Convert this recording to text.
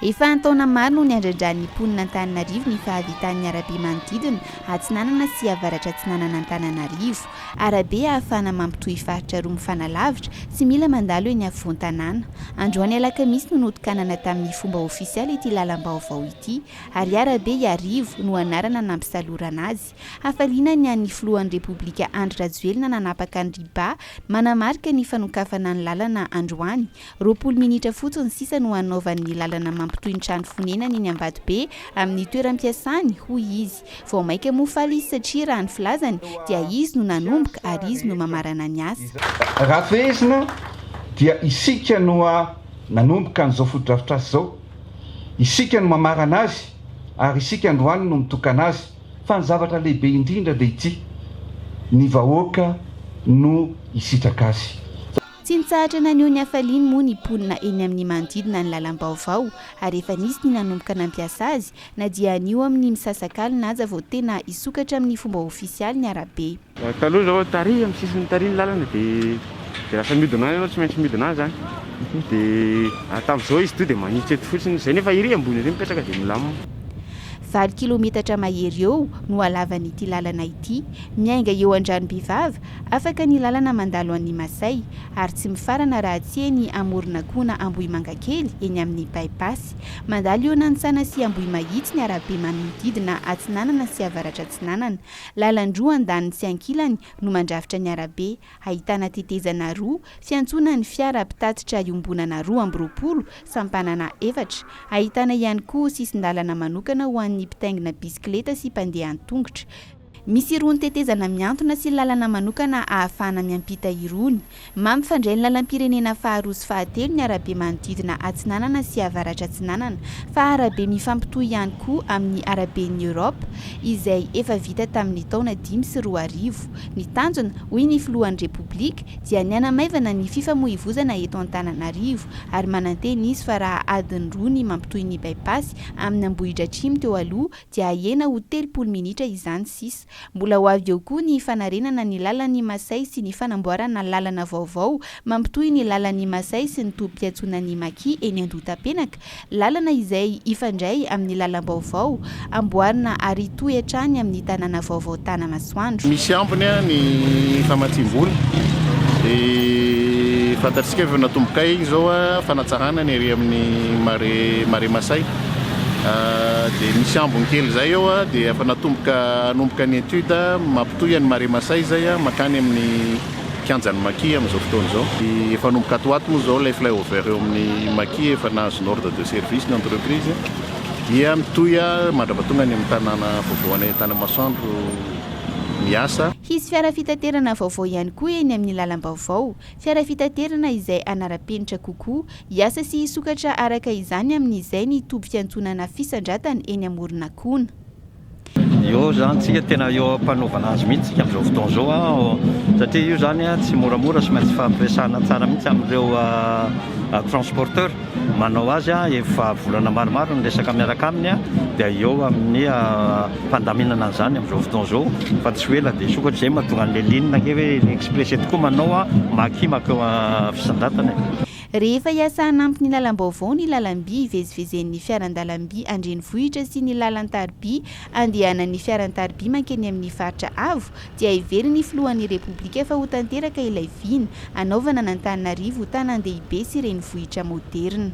Efa an-taona maro no niandrandran'ny mponina Antananarivo ny fahavitany arabe manodidina Atsinanana sy Avaratra Atsinanan'Antananarivo. Arabe ahafahana mampitohy faritra roa mifanalavitra sy mila mandalo eny afovoan tanàna. Androany alakamisy no nitokana tamin'ny fomba ofisialy ity lalam-baovao ity, ary arabe iarivo no anarana nampisalorana azy. Hafalinany an'ny filohan'ny Repoblika Andry Rajoelina nanapaka ny riba manamarika ny fanokafana ny lalana androany. 20 minitra fotsiny sisa no anaovan'ny lalana mampitohy ny trano fonenany eny Ambatobe amin'ny toeram-piasany hoy izy. Vao maika moa faly izy satria raha ny filazany dia izy no nanomboka ary izy no mamarana ny asa. Raha fehezina dia isika no nanomboka an'izao FOTODRAFITRASA zao. Isika no mamarana azy ary isika androany no nitokana azy. Fa ny zavatra lehibe indrindra dia ity, ny vahoaka no hisitraka azy. Tsy nitsahatra naneo ny hafaliany moa ny mponina eny amin'ny manodidina ny lalam-baovao, ary efa nisy ny nanomboka nampiasa azy na dia anio amin'ny misasaka na aza vao tena hisokatra amin'ny fomba ofisialy ny arabe. Taloha zao tary amin'ny sisiny tary ny lalana dia lasa midina azy, tsy maintsy midina azy zany. Dia tamin'izao izy to dia manitsy eto fotsiny, izay nefa iry ambony iry mipetraka dia milamina. 4 kilometatra mahery eo no halavan'ity lalana ity, miainga eo an-dranom-behivavy, afaka ny lalana mandalo an'ny Masay, ary tsy mifarana raha tsy eny amoronakona Ambohimangakely eny amin'ny bypass. Mandalo eo Niandrasana sy Ambohimahitsy ny arabe manodidina Atsinanana sy Avaratra Atsinanana. Lalan-droa andaniny sy ankilany no mandrafitra ny arabe, ahitana tetezana roa, fiantsonan'ny fiara mpitatitra iombonana 220, sampanana 4. Ahitana ihany koa sisin-dalana manokana ho an'ny mpitaingina bisikileta sy mpandeha an-tongotra. Misy irony tetezana miantona sy lalana manokana ahafahana miampita irony. Mampifandray ny lalam-pirenena faharoa sy fahatelo ny arabe manodidina Atsinanana sy Avaratra Atsinanana, fa arabe mifampitohy ihany koa amin'ny araben'ny Europa, izay efa vita tamin'ny taona 2024. Ny tanjona, hoy ny filohan'ny Repoblika, dia ny hanamaivana ny fifamoivoizana eto Antananarivo, ary manantena izy fa raha adiny roa ny mampitohy ny bypass amin'ny Ambohidratrimo teo aloha dia ahena ho 30 minitra izany sisa. Mbola ho avy eo koa ny fanarenana ny lalan'ny Masay sy ny fanamboarana lalana vaovao mampitohy ny lalan'ny Masay sy ny tobim-piantsonan'ny Maki eny Andotapenaka, lalana izay ifandray amin'ny lalam-baovao amboarina ary toy hatrany amin'ny tanàna vaovao Tanamasoandro. Misy ambony ny famatsim-bola dia fantatsika efa natomboka igny zao fanatsarana ny ery amin'ny mare Masay. Dia misy ambony kely zay eo dia efa nanomboka ny étude mampitohy ny mare Masay zay makany amin'ny kianjan'ny Maki amin'izao fotoana zao. Dia efa nomboka atoato moa zao ilay flyover eo amin'ny Maki, efa nahazo ordre de service ny entreprise dia mitohy mandrapatonga ny amin'ny tanàna vaovaonay Tanamasoandro miasa. Hisy fiara fitaterana vaovao ihany koa eny amin'ny lalam-baovao, fiara fitaterana izay anara-penitra kokoa, hiasa sy hisokatra araka izany amin'izay ny tobi-fiantsonana fisandratana eny amoronakona. Io zany tsika tena eo mpanaovana azy mihitsy amin'izao fotoana zao, satria io zany tsy moramora, sy maintsy fampiresahana tsara mihitsy amin'ireo transporteur. Manao azy efa volana maromaro ny resaka miaraka aminy dia eo amin'ny fandaminana an'izany amin'izao fotoana zao, fa tsy hoe ela dia sokatra izay mahatonga an'ilay ligne ke hoe express tokoa manao Maki makao fisandratana. Rehefa hiasa hanampy ny lalam-baovao ny lalam-by ivezivezen'ny fiaran-dalam-by andrenivohitra sy ny lalan-tariby andehanan'ny fiaran-tariby mankeny amin'ny faritra avo dia iveriny filohan'ny Repoblika fa ho tanteraka ilay viny anaovana n'Antananarivo tanàn-dehibe sy renivohitra moderna.